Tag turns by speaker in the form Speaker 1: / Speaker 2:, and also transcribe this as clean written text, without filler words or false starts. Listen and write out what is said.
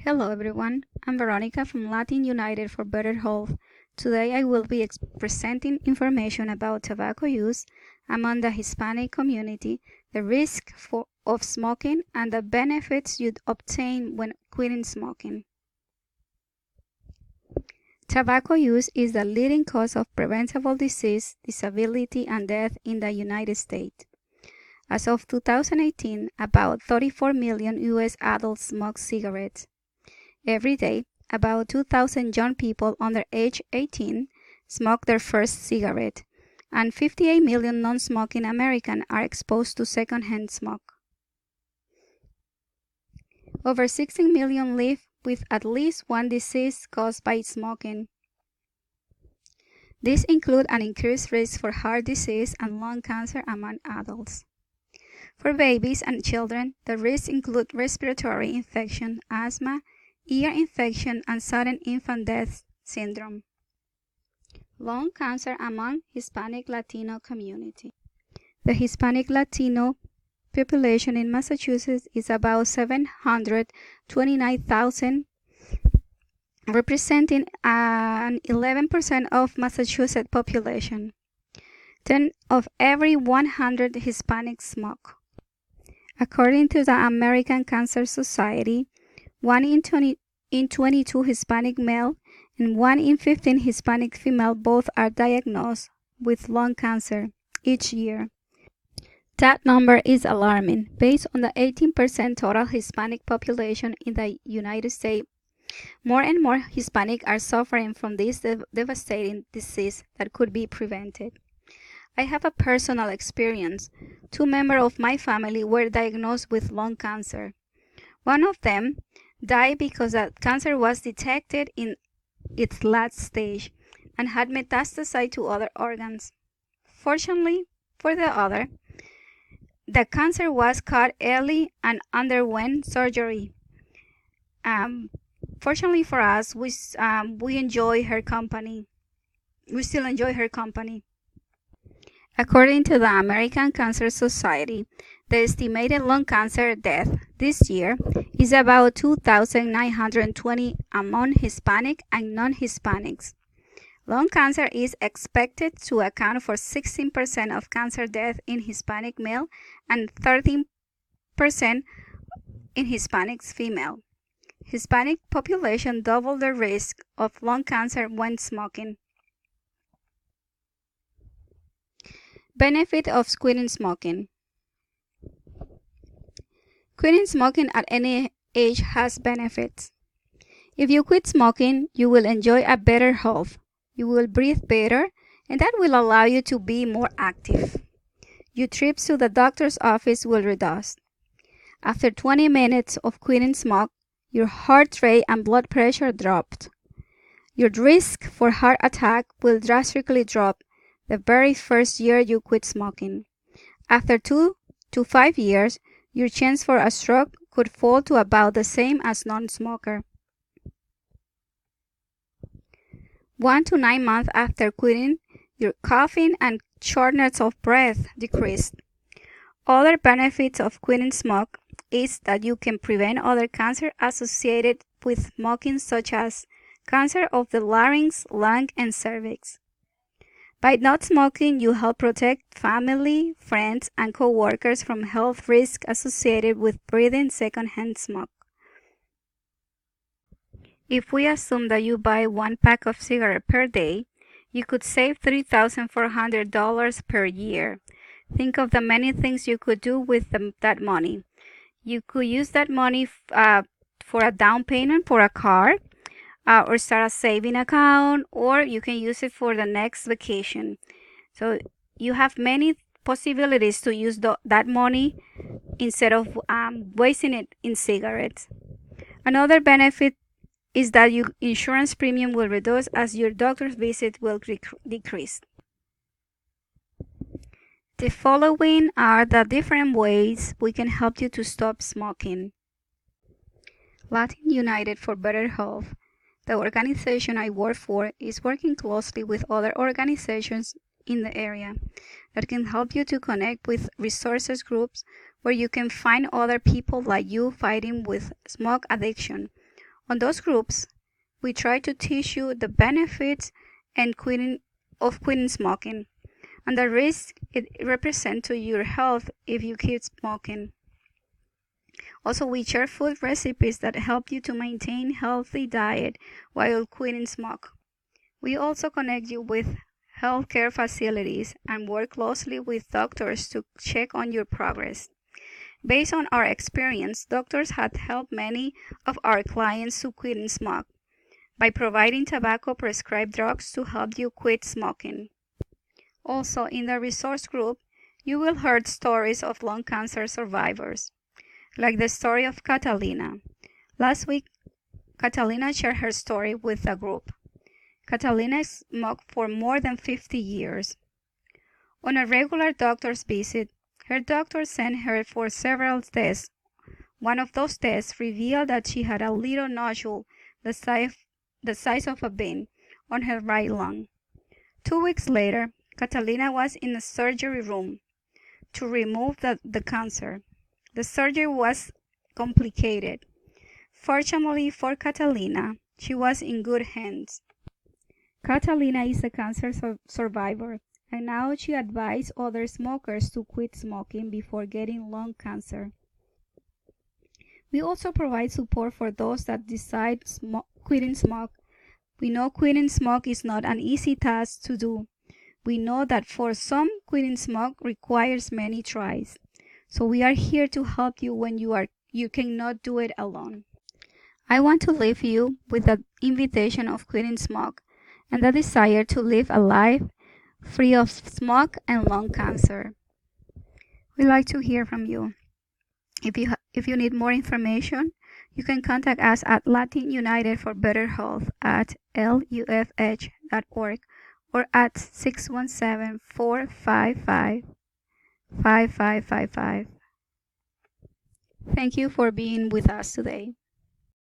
Speaker 1: Hello everyone, I'm Veronica from Latin United for Better Health. Today I will be presenting information about tobacco use among the Hispanic community, the risk of smoking, and the benefits you'd obtain when quitting smoking. Tobacco use is the leading cause of preventable disease, disability, and death in the United States. As of 2018, about 34 million U.S. adults smoke cigarettes. Every day, about 2,000 young people under age 18 smoke their first cigarette, and 58 million non-smoking Americans are exposed to secondhand smoke. Over 16 million live with at least one disease caused by smoking. These include an increased risk for heart disease and lung cancer among adults. For babies and children, the risks include respiratory infection, asthma, ear infection, and sudden infant death syndrome. Lung cancer among Hispanic Latino community. The Hispanic Latino population in Massachusetts is about 729,000, representing an 11% of Massachusetts population. 10 of every 100 Hispanics smoke. According to the American Cancer Society, 1 in 22 Hispanic male and 1 in 15 Hispanic female both are diagnosed with lung cancer each year. That number is alarming. Based on the 18% total Hispanic population in the United States, more and more Hispanic are suffering from this devastating disease that could be prevented. I have a personal experience. 2 members of my family were diagnosed with lung cancer. One of them died because that cancer was detected in its last stage and had metastasized to other organs. Fortunately for the other, the cancer was caught early and underwent surgery. Fortunately for us, we enjoy her company. We still enjoy her company. According to the American Cancer Society, the estimated lung cancer death this year is about 2,920 among Hispanic and non-Hispanics. Lung cancer is expected to account for 16% of cancer death in Hispanic male and 13% in Hispanics female. Hispanic population double the risk of lung cancer when smoking. Benefit of quitting smoking. Quitting smoking at any age has benefits. If you quit smoking, you will enjoy a better health. You will breathe better, and that will allow you to be more active. Your trips to the doctor's office will reduce. After 20 minutes of quitting smoke, your heart rate and blood pressure dropped. Your risk for heart attack will drastically drop the very first year you quit smoking. After 2 to 5 years, your chance for a stroke could fall to about the same as non-smoker. 1 to 9 months after quitting, your coughing and shortness of breath decreased. Other benefits of quitting smoke is that you can prevent other cancer associated with smoking, such as cancer of the larynx, lung, and cervix. By not smoking, you help protect family, friends, and co-workers from health risks associated with breathing secondhand smoke. If we assume that you buy 1 pack of cigarettes per day, you could save $3,400 per year. Think of the many things you could do with that money. You could use that money for a down payment for a car, or start a saving account, or you can use it for the next vacation. So you have many possibilities to use that money instead of wasting it in cigarettes. Another benefit is that your insurance premium will reduce as your doctor's visit will decrease. The following are the different ways we can help you to stop smoking. Latin United for Better Health. The organization I work for is working closely with other organizations in the area that can help you to connect with resources groups where you can find other people like you fighting with smoke addiction, On those groups, we try to teach you the benefits and quitting smoking and the risk it represents to your health if you keep smoking. Also, we share food recipes that help you to maintain healthy diet while quitting smoke. We also connect you with healthcare facilities and work closely with doctors to check on your progress. Based on our experience, doctors have helped many of our clients to quit smoke by providing tobacco prescribed drugs to help you quit smoking. Also, in the resource group, you will hear stories of lung cancer survivors, like the story of Catalina. Last week, Catalina shared her story with the group. Catalina smoked for more than 50 years. On a regular doctor's visit, her doctor sent her for several tests. One of those tests revealed that she had a little nodule the size of a bean on her right lung. 2 weeks later, Catalina was in a surgery room to remove the cancer. The surgery was complicated. Fortunately for Catalina, she was in good hands. Catalina is a cancer survivor, and now she advises other smokers to quit smoking before getting lung cancer. We also provide support for those that decide quitting smoke. We know quitting smoke is not an easy task to do. We know that for some, quitting smoke requires many tries. So we are here to help you when you cannot do it alone. I want to leave you with the invitation of quitting smoke and the desire to live a life free of smoke and lung cancer. We'd like to hear from you. If you need more information, you can contact us at Latin United for Better Health at lufh.org or at 617-455-5555. Thank you for being with us today.